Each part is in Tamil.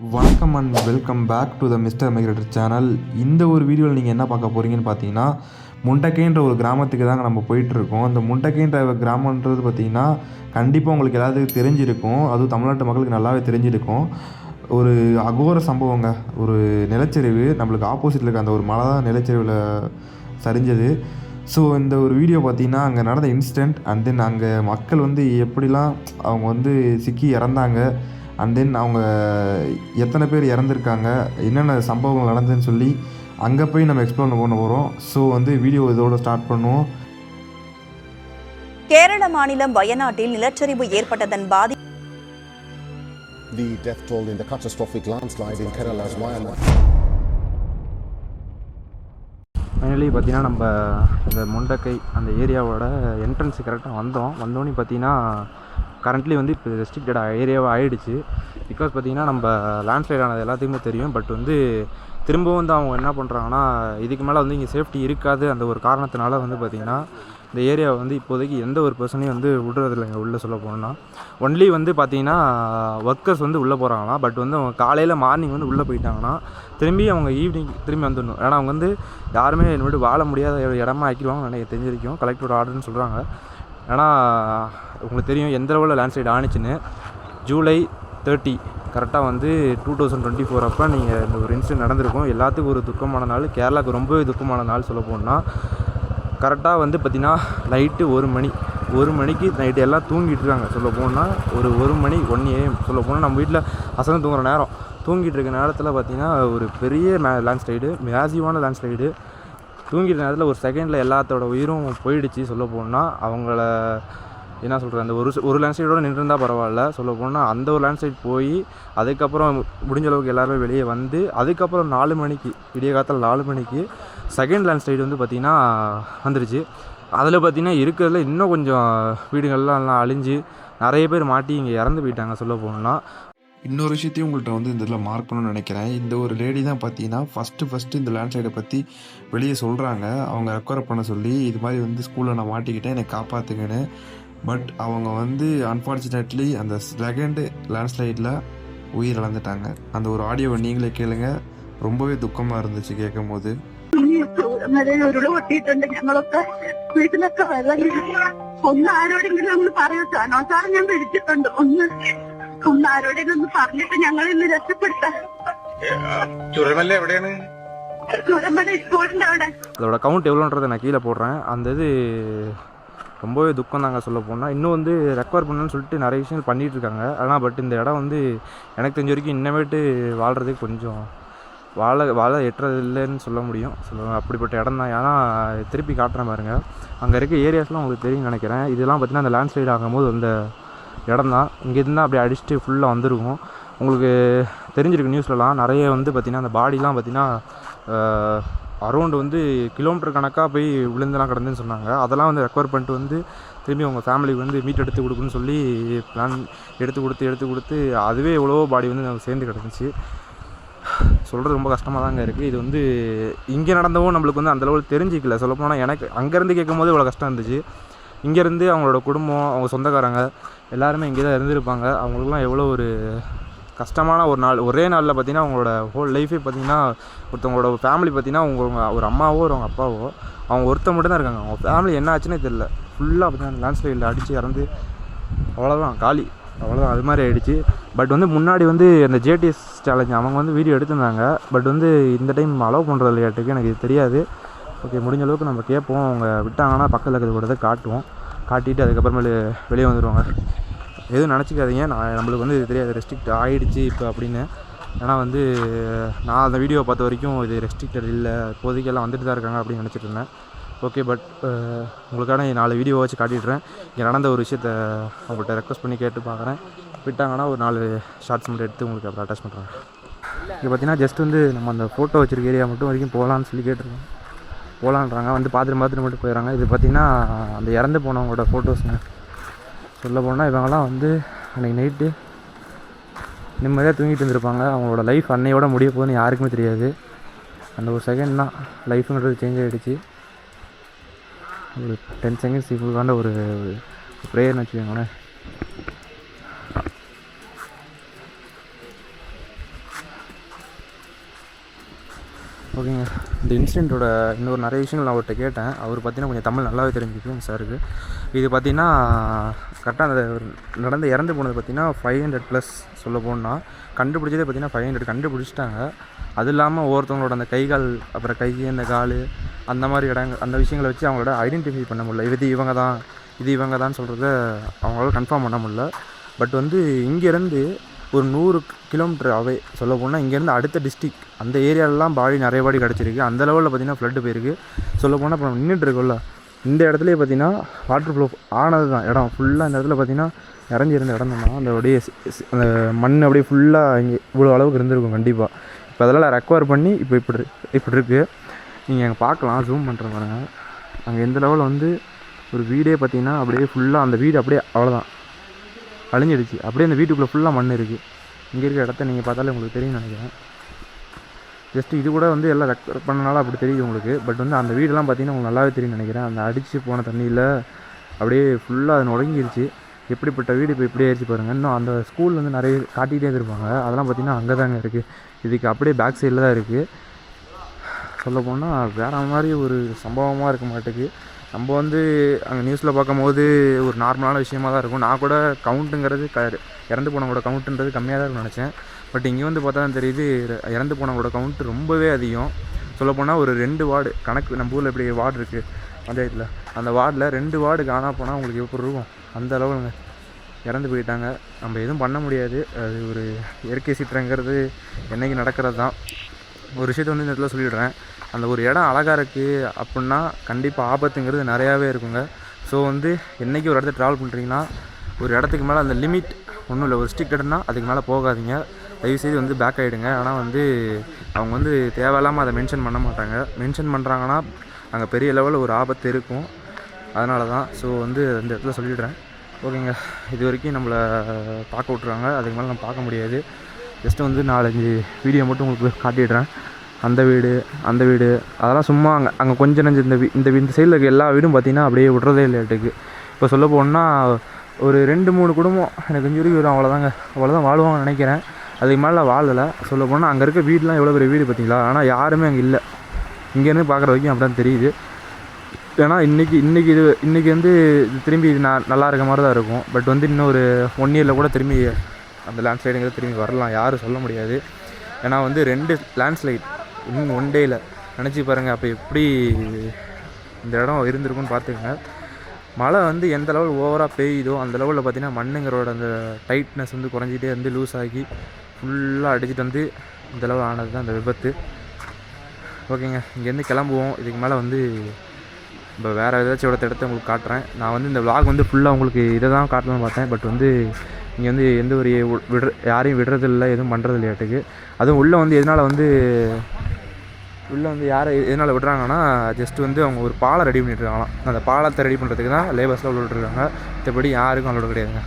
வணக்கம் and welcome back to the mister migrator channel. இந்த ஒரு வீடியோவில் நீங்கள் என்ன பார்க்க போகிறீங்கன்னு பார்த்தீங்கன்னா, முண்டக்கைன்ற ஒரு கிராமத்துக்கு தாங்க நம்ம போயிட்டுருக்கோம். அந்த முண்டக்கைன்ற கிராமன்றது பார்த்திங்கன்னா கண்டிப்பாக உங்களுக்கு எல்லாத்துக்கும் தெரிஞ்சிருக்கும். அதுவும் தமிழ்நாட்டு மக்களுக்கு நல்லாவே தெரிஞ்சிருக்கும். ஒரு அகோர சம்பவங்க. ஒரு நிலச்சரிவு நம்மளுக்கு ஆப்போசிட்டில் இருக்க அந்த ஒரு மலை தான் நிலச்சரிவில் சரிஞ்சது. ஸோ இந்த ஒரு வீடியோ பார்த்திங்கன்னா அங்கே நடந்த இன்சிடெண்ட் அண்ட் தென் அங்கே மக்கள் வந்து எப்படிலாம் அவங்க வந்து சிக்கி இறந்தாங்க, அண்ட் தென் அவங்க எத்தனை பேர் இறந்துருக்காங்க, என்னென்ன சம்பவங்கள் நடந்ததுன்னு சொல்லி அங்கே போய் நம்ம எக்ஸ்ப்ளோர் பண்ண போகிறோம். ஸோ வந்து வீடியோ இதோட ஸ்டார்ட் பண்ணுவோம். கேரள மாநிலம் வயநாட்டில் நிலச்சரிவு ஏற்பட்டதன் The death toll in the catastrophic landslide in Kerala's Wayanad. Finally பார்த்திங்கன்னா நம்ம இந்த முண்டக்கை அந்த ஏரியாவோட என்ட்ரன்ஸு கரெக்டாக வந்தோன்னே பார்த்திங்கன்னா கரண்ட்லி வந்து இப்போ ரெஸ்ட்ரிக்டட் ஏரியாவாக ஆகிடுச்சு. பிகாஸ் பார்த்திங்கன்னா நம்ம லேண்ட்ஸ்லைட் ஆனது எல்லாத்துக்குமே தெரியும். பட் வந்து திரும்பவும் வந்து அவங்க என்ன பண்ணுறாங்கன்னா, இதுக்கு மேலே வந்து இங்கே சேஃப்டி இருக்காது அந்த ஒரு காரணத்தினால வந்து பார்த்திங்கன்னா இந்த ஏரியாவை வந்து இப்போதைக்கு எந்த ஒரு பர்சனையும் வந்து விடுறதில்லைங்க உள்ளே சொல்ல போனோம்னா. ஒன்லி வந்து பார்த்திங்கன்னா ஒர்க்கர்ஸ் வந்து உள்ளே போகிறாங்களாம். பட் வந்து அவங்க காலையில் மார்னிங் வந்து உள்ளே போயிட்டாங்கன்னா திரும்பி அவங்க ஈவினிங் திரும்பி வந்துடணும். ஏன்னா அவங்க வந்து யாருமே இனிமேட்டு வாழ முடியாத இடமா ஆக்கிடுவாங்க எனக்கு தெரிஞ்சிருக்கும். கலெக்டரோட ஆர்டர்னு சொல்கிறாங்க. ஏன்னா உங்களுக்கு தெரியும் எந்த லெவலில் லேண்ட்ஸ்லைட் ஆணிச்சுன்னு. ஜூலை 30 கரெக்டாக வந்து 2024 அப்போ நீங்கள் இந்த ஒரு இன்சிடென்ட் நடந்திருக்கும். எல்லாத்துக்கும் ஒரு துக்கமான நாள், கேரளாவுக்கு ரொம்பவே துக்கமான நாள் சொல்ல போனால். கரெக்டாக வந்து பார்த்திங்கன்னா நைட்டு 1 மணிக்கு நைட்டு எல்லாம் தூங்கிட்டு இருக்காங்க சொல்ல போனால். ஒரு மணி 1 AM சொல்ல போனால் நம்ம வீட்டில் அசந்து தூங்குகிற நேரம். தூங்கிட்டு இருக்க நேரத்தில் பார்த்திங்கன்னா ஒரு பெரிய லேண்ட்ஸ்லைடு, மேசிவான லேண்ட்ஸ்லைடு. தூங்கிட்ட நேரத்தில் ஒரு செகண்டில் எல்லாத்தோட உயிரும் போயிடுச்சு சொல்ல போனால். அவங்கள என்ன சொல்கிறது, அந்த ஒரு லேண்ட்ஸ்லைடோடு நின்றுருந்தால் பரவாயில்ல. சொல்ல போனால் அந்த ஒரு லேண்ட்ஸ்லைட் போய் அதுக்கப்புறம் முடிஞ்ச அளவுக்கு எல்லாருமே வெளியே வந்து அதுக்கப்புறம் 4 மணிக்கு விடிய காலத்தில் 4 மணிக்கு செகண்ட் லேண்ட்ஸ்லைடு வந்து பார்த்திங்கன்னா வந்துடுச்சு. அதில் பார்த்திங்கன்னா இருக்கிறதுல இன்னும் கொஞ்சம் வீடுகள்லாம் அழிஞ்சு நிறைய பேர் மாட்டி இங்கே இறந்து போயிட்டாங்க சொல்ல போனால். இன்னொரு விஷயத்தையும் உங்கள்கிட்ட வந்து இந்த இதில் மார்க் பண்ணணும்னு நினைக்கிறேன். இந்த ஒரு லேடி தான் பார்த்தீங்கன்னா ஃபஸ்ட்டு இந்த லேண்ட்ஸ்லைடை பற்றி வெளியே சொல்கிறாங்க. அவங்க ரெக்கவர் பண்ண சொல்லி இது மாதிரி வந்து ஸ்கூலில் நான் மாட்டிக்கிட்டேன், என்னை காப்பாற்றுங்கன்னு. பட் அவங்க வந்து அன்ஃபார்ச்சுனேட்லி அந்த செகண்டு லேண்ட்ஸ்லைடில் உயிர் இழந்துட்டாங்க. அந்த ஒரு ஆடியோவை நீங்களே கேளுங்க. ரொம்பவே துக்கமாக இருந்துச்சு கேட்கும் போது. ഒട്ടിയിട്ടുണ്ട്. ഞങ്ങളൊക്കെ വീട്ടിലൊക്കെ വെള്ളം ഒന്ന് ആരോടെങ്കിലും ഒന്ന് പറയട്ടാണോ സാർ? ഞാൻ വിളിച്ചിട്ടുണ്ട്. ഒന്ന് ആരോടെങ്കിലും ഒന്ന് പറഞ്ഞിട്ട് ഞങ്ങൾ ഇന്ന് രക്ഷപ്പെടുത്താം. ചുരമല്ല എവിടെയാണ്? ചുരമല സ്കൂളിന്റെ അവിടെ. அதோட கவுண்ட் எவ்வளோன்றதை நான் கீழே போடுறேன். அந்த இது ரொம்பவே துக்கம் தாங்க சொல்ல போனால். இன்னும் வந்து ரெக்கவர் பண்ணணும்னு சொல்லிட்டு நிறைய விஷயங்கள் பண்ணிகிட்ருக்காங்க. ஆனால் பட் இந்த இடம் வந்து எனக்கு தெரிஞ்ச வரைக்கும் இன்னமேட்டு வாழ்கிறதுக்கு கொஞ்சம் வாழ எட்டுறது இல்லைன்னு சொல்ல முடியும். அப்படிப்பட்ட இடம் தான். ஏன்னா திருப்பி காட்டுறேன் பாருங்க, அங்கே இருக்க ஏரியாஸ்லாம் உங்களுக்கு தெரியும் நினைக்கிறேன். இதெல்லாம் பார்த்திங்கன்னா அந்த லேண்ட்ஸ்லைட் ஆகும்போது அந்த இடம் தான். இங்கே இருந்தால் அப்படியே அடிச்சுட்டு ஃபுல்லாக வந்துருக்கும். உங்களுக்கு தெரிஞ்சிருக்கு நியூஸ்லலாம் நிறைய வந்து பார்த்திங்கன்னா அந்த பாடிலாம் பார்த்திங்கன்னா அரௌண்டு வந்து கிலோமீட்டர் கணக்காக போய் விழுந்தெல்லாம் கிடந்துன்னு சொன்னாங்க. அதெல்லாம் வந்து ரெக்கவர் பண்ணிட்டு வந்து திரும்பி அவங்க ஃபேமிலிக்கு வந்து மீட் எடுத்து கொடுக்குன்னு சொல்லி பிளான் எடுத்து கொடுத்து அதுவே எவ்வளோ பாடி வந்து நமக்கு சேர்ந்து கிடந்துச்சு. சொல்கிறது ரொம்ப கஷ்டமாக தாங்க இருக்குது. இது வந்து இங்கே நடந்தவும் நம்மளுக்கு வந்து அந்தளவுக்கு தெரிஞ்சிக்கல. சொல்லப்போனால் எனக்கு அங்கேருந்து கேட்கும் போது இவ்வளோ கஷ்டம் இருந்துச்சு. இங்கேருந்து அவங்களோட குடும்பம், அவங்க சொந்தக்காரங்க எல்லாருமே இங்கே தான் இருந்திருப்பாங்க. அவங்களுக்குலாம் எவ்வளோ ஒரு கஷ்டமான ஒரு நாள். ஒரே நாளில் பார்த்திங்கன்னா அவங்களோட ஹோல் லைஃபே பார்த்திங்கன்னா ஒருத்தவங்களோட ஃபேமிலி பார்த்திங்கன்னா ஒரு அம்மாவோ ஒரு அவங்க அப்பாவோ அவங்க ஒருத்தர் மட்டும் தான் இருக்காங்க. அவங்க ஃபேமிலி என்ன ஆச்சுன்னே தெரியல. ஃபுல்லாக பார்த்திங்கன்னா லேண்ட்ஸ்லைடில் அடித்து இறந்து அவ்வளோதான் காலி, அவ்வளோதான். அது மாதிரி ஆகிடுச்சு. பட் வந்து முன்னாடி வந்து அந்த ஜேடிஎஸ் சேலஞ்ச் அவங்க வந்து வீடியோ எடுத்திருந்தாங்க. பட் வந்து இந்த டைம் அலோவ் பண்ணுறது இல்லையாட்டுக்கு எனக்கு இது தெரியாது. ஓகே, முடிஞ்ச அளவுக்கு நம்ம கேட்போம். அவங்க விட்டாங்கன்னா பக்கத்தில் இருக்கிறது கூட தான் காட்டிட்டு அதுக்கப்புறமேலு வெளியே வந்துடுவாங்க. எதுவும் நினச்சிக்காதீங்க, நம்மளுக்கு வந்து இது தெரியாது ரெஸ்ட்ரிக்ட் ஆகிடுச்சு இப்போ அப்படின்னு. ஏன்னா வந்து நான் அந்த வீடியோ பார்த்த வரைக்கும் இது ரெஸ்ட்ரிக்டட் இல்லை, இப்போதைக்கு எல்லாம் வந்துட்டு தான் இருக்காங்க அப்படின்னு நினச்சிட்டு இருந்தேன். ஓகே, பட் உங்களுக்கான 4 வீடியோ வச்சு காட்டிடுறேன். இங்கே நடந்த ஒரு விஷயத்த அவங்கள்ட்ட ரெக்வஸ்ட் பண்ணி கேட்டு பார்க்குறேன். விட்டாங்கன்னா ஒரு 4 ஷார்ட்ஸ் மட்டும் எடுத்து உங்களுக்கு அப்புறம் அட்டாச் பண்ணுறேன். இங்கே பார்த்தீங்கன்னா ஜஸ்ட் வந்து நம்ம அந்த ஃபோட்டோ வச்சுருக்க ஏரியா மட்டும் வரைக்கும் போகலான்னு சொல்லி கேட்டிருக்கோம். போகலான்றாங்க. வந்து பார்த்துட்டு மட்டும் போயிடறாங்க. இது பார்த்திங்கன்னா அந்த இறந்து போனவங்களோட ஃபோட்டோஸுங்க. சொல்ல போனால் இவங்கெல்லாம் வந்து அன்றைக்கி நைட்டு நிம்மதியாக தூங்கிட்டு இருந்திருப்பாங்க. அவங்களோட லைஃப் அன்னையோட முடிய போகுதுன்னு யாருக்குமே தெரியாது. அந்த ஒரு செகண்ட் தான் லைஃப்ங்கிறது சேஞ்ச் ஆகிடுச்சு. ஒரு 10 செகண்ட்ஸ் இவங்களுக்காண்ட ஒரு ப்ரேயர்னு வச்சுக்கோங்களேன். ஓகேங்க. இந்த இன்சிடெண்ட்டோட இன்னொரு நிறைய விஷயங்கள் நான் அவர்கிட்ட கேட்டேன். அவர் பார்த்தீங்கன்னா கொஞ்சம் தமிழ் நல்லாவே தெரிஞ்சுக்கும் சாருக்கு. இது பார்த்தீங்கன்னா கரெக்டாக அந்த நடந்து இறந்து போனது பார்த்தீங்கன்னா 500+ சொல்ல போனால் கண்டுபிடிச்சதே பார்த்தீங்கன்னா 500 கண்டுபிடிச்சிட்டாங்க. அது இல்லாமல் ஒவ்வொருத்தவங்களோட அந்த கை கால், அப்புறம் கை அந்த கால், அந்த மாதிரி இடங்கள், அந்த விஷயங்களை வச்சு அவங்களோட ஐடென்டிஃபை பண்ண முடியல. இது இவங்க தான் சொல்கிறத அவங்களால கன்ஃபார்ம் பண்ண முடியல. பட் வந்து இங்கேருந்து ஒரு 100 கிலோமீட்டர் அவே சொல்ல போனால் இங்கேருந்து அடுத்த டிஸ்ட்ரிக் அந்த ஏரியாலலாம் நிறைய பாடி கிடச்சிருக்கு. அந்த லெவலில் பார்த்திங்கன்னா ஃப்ளட்டு போயிருக்கு. சொல்ல போனால் இப்போ நம்ம நின்றுட்டு இருக்கோம்ல, இந்த இடத்துலையே பார்த்திங்கன்னா வாட்டர் ஃப்ளோ ஆனது தான் இடம் ஃபுல்லாக. இந்த இடத்துல பார்த்திங்கன்னா இறஞ்சிருந்த இடம் தான் அந்த அப்படியே அந்த மண் அப்படியே ஃபுல்லாக இங்கே இவ்வளோ அளவுக்கு இருந்திருக்கும் கண்டிப்பாக. இப்போ அதெல்லாம் ரெக்கவர் பண்ணி இப்போ இப்படி இருக்குது. நீங்கள் அங்கே பார்க்கலாம், ஜூம் பண்ணுற பாருங்க. அங்கே எந்த லெவலில் வந்து ஒரு வீடே பார்த்திங்கன்னா அப்படியே ஃபுல்லாக அந்த வீடு அப்படியே அவ்வளோதான் அழிஞ்சிடுச்சு. அப்படியே அந்த வீட்டுக்குள்ளே ஃபுல்லாக மண் இருக்குது. இங்கே இருக்க இடத்த நீங்கள் பார்த்தாலே உங்களுக்கு தெரியும் நினைக்கிறேன். ஜஸ்ட்டு இது கூட வந்து எல்லாம் ரெக்கவர் பண்ணனால அப்படி தெரியுது உங்களுக்கு. பட் வந்து அந்த வீடெல்லாம் பார்த்திங்கன்னா உங்களுக்கு நல்லாவே தெரியும் நினைக்கிறேன். அந்த அடித்து போன தண்ணியில் அப்படியே ஃபுல்லாக அது நுடங்கிருச்சு. எப்படிப்பட்ட வீடு இப்போ இப்படி ஆயிடுச்சு பாருங்கள். இன்னும் அந்த ஸ்கூல் வந்து நிறைய காட்டிகிட்டே இருப்பாங்க. அதெல்லாம் பார்த்திங்கன்னா அங்கே தாங்க இருக்குது. இதுக்கு அப்படியே பேக் சைடில் தான் இருக்குது. சொல்லப்போனால் வேறு மாதிரி ஒரு சம்பவமாக இருக்க மாட்டேங்குது. நம்ம வந்து அங்கே நியூஸில் பார்க்கும்போது ஒரு நார்மலான விஷயமாக தான் இருக்கும். நான் கூட கவுண்ட்டுங்கிறது இறந்து போனவங்களோட கவுண்ட்டுன்றது கம்மியாக தான் இருக்கும்னு நினச்சேன். பட் இங்கே வந்து பார்த்தா தான் தெரியுது இறந்து போனவங்களோட கவுண்ட்டு ரொம்பவே அதிகம். சொல்லப்போனால் ஒரு 2 வார்டு கணக்கு, நம்ம ஊரில் இப்படி வார்டு இருக்குது பஞ்சாயத்தில், அந்த வார்டில் 2 வார்டு காணா போனால் உங்களுக்கு எப்படி இருக்கும்? அந்த அளவுங்க இறந்து போயிட்டாங்க. நம்ம எதுவும் பண்ண முடியாது. அது ஒரு இயற்கை சீற்றங்கிறது என்றைக்கு நடக்கிறது தான். ஒரு விஷயத்தை வந்து இந்த இடத்துல சொல்லிடுறேன். அந்த ஒரு இடம் அழகாக இருக்குது அப்படின்னா கண்டிப்பாக ஆபத்துங்கிறது நிறையாவே இருக்குங்க. ஸோ வந்து என்றைக்கு ஒரு இடத்த ட்ராவல் பண்ணுறீங்கன்னா ஒரு இடத்துக்கு மேலே அந்த லிமிட் ஒன்றும் இல்லை, ஒரு ஸ்ட்ரிக்டட்னா அதுக்கு மேலே போகாதீங்க. தயவுசெய்து வந்து பேக் ஆகிடுங்க. ஆனால் வந்து அவங்க வந்து தேவையில்லாமல் அதை மென்ஷன் பண்ண மாட்டாங்க. மென்ஷன் பண்ணுறாங்கன்னா அங்கே பெரிய லெவலில் ஒரு ஆபத்து இருக்கும். அதனால தான் ஸோ வந்து அந்த இடத்துல சொல்லிடுறேன். ஓகேங்க. இது வரைக்கும் நம்மளை பார்க்க விட்ருவாங்க, அதுக்கு மேலே நம்ம பார்க்க முடியாது. ஜஸ்ட்டு வந்து 4-5 வீடியோ மட்டும் உங்களுக்கு காட்டிடுறேன். அந்த வீடு அதெல்லாம் சும்மா அங்கே கொஞ்சம் நஞ்சு இந்த சைடில் இருக்க எல்லா வீடும் பார்த்திங்கன்னா அப்படியே விட்றதே இல்லை இடத்துக்கு. இப்போ சொல்ல போனால் ஒரு 2-3 குடும்பம் எனக்கு கொஞ்சம் வரும், அவ்வளோதான் வாழ்வாங்கன்னு நினைக்கிறேன். அதுக்கு மேலே வாழலை. சொல்ல போனால் அங்கே இருக்க வீடெலாம் எவ்வளோ பெரிய வீடு பார்த்தீங்களா? ஆனால் யாருமே அங்கே இல்லை. இங்கேருந்து பார்க்குற வரைக்கும் அப்படி தான் தெரியுது. ஏன்னா இன்றைக்கி வந்து இது திரும்பி இது நல்லா இருக்க மாதிரி தான் இருக்கும். பட் வந்து இன்னும் ஒரு 1 இயரில் கூட திரும்பி அந்த லேண்ட்ஸ்லைடுங்கிறது திரும்பி வரலாம், யாரும் சொல்ல முடியாது. ஏன்னா வந்து 2 லேண்ட்ஸ்லைட் இன்னும் 1 டேயில் நினச்சி பாருங்கள். அப்போ எப்படி இந்த இடம் இருந்திருக்குன்னு பார்த்துக்கங்க. மழை வந்து எந்த லெவல் ஓவராக பெய்யுதோ அந்த லெவலில் பார்த்திங்கன்னா மண்ணுங்கிறோட அந்த டைட்னஸ் வந்து குறைஞ்சிட்டே வந்து லூஸ் ஆகி ஃபுல்லாக அடிச்சுட்டு வந்து இந்த லெவல் ஆனது தான் அந்த விபத்து. ஓகேங்க, இங்கேருந்து கிளம்புவோம். இதுக்கு மேலே வந்து இப்போ வேறு ஏதாச்சும் இடத்த உங்களுக்கு காட்டுறேன். நான் வந்து இந்த vlog வந்து ஃபுல்லாக உங்களுக்கு இதை தான் காட்டணும்னு பார்த்தேன். பட் வந்து இங்கே வந்து எந்த ஒரு யாரையும் விடுறதில்லை, எதுவும் பண்ணுறது இல்லையாட்டுக்கு. அதுவும் உள்ளே வந்து யாரை எதனால் விடுறாங்கன்னா ஜஸ்ட்டு வந்து அவங்க ஒரு பாலம் ரெடி பண்ணிட்டுருக்காங்களாம். அந்த பாலத்தை ரெடி பண்ணுறதுக்கு தான் லேபர்ஸ்லாம் உள்ள விட்டுருக்காங்க. மற்றபடி யாருக்கும் அவ்வளோ கிடையாதுங்க.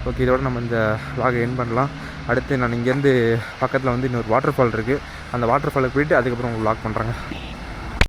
ஓகே, இதோட நம்ம இந்த vlog எண்ட் பண்ணலாம். அடுத்து நான் இங்கேருந்து பக்கத்தில் வந்து இன்னொரு வாட்டர் ஃபால் இருக்குது. அந்த வாட்டர் ஃபாலுக்கு போயிட்டு அதுக்கப்புறம் உங்களுக்கு vlog பண்ணுறேங்க.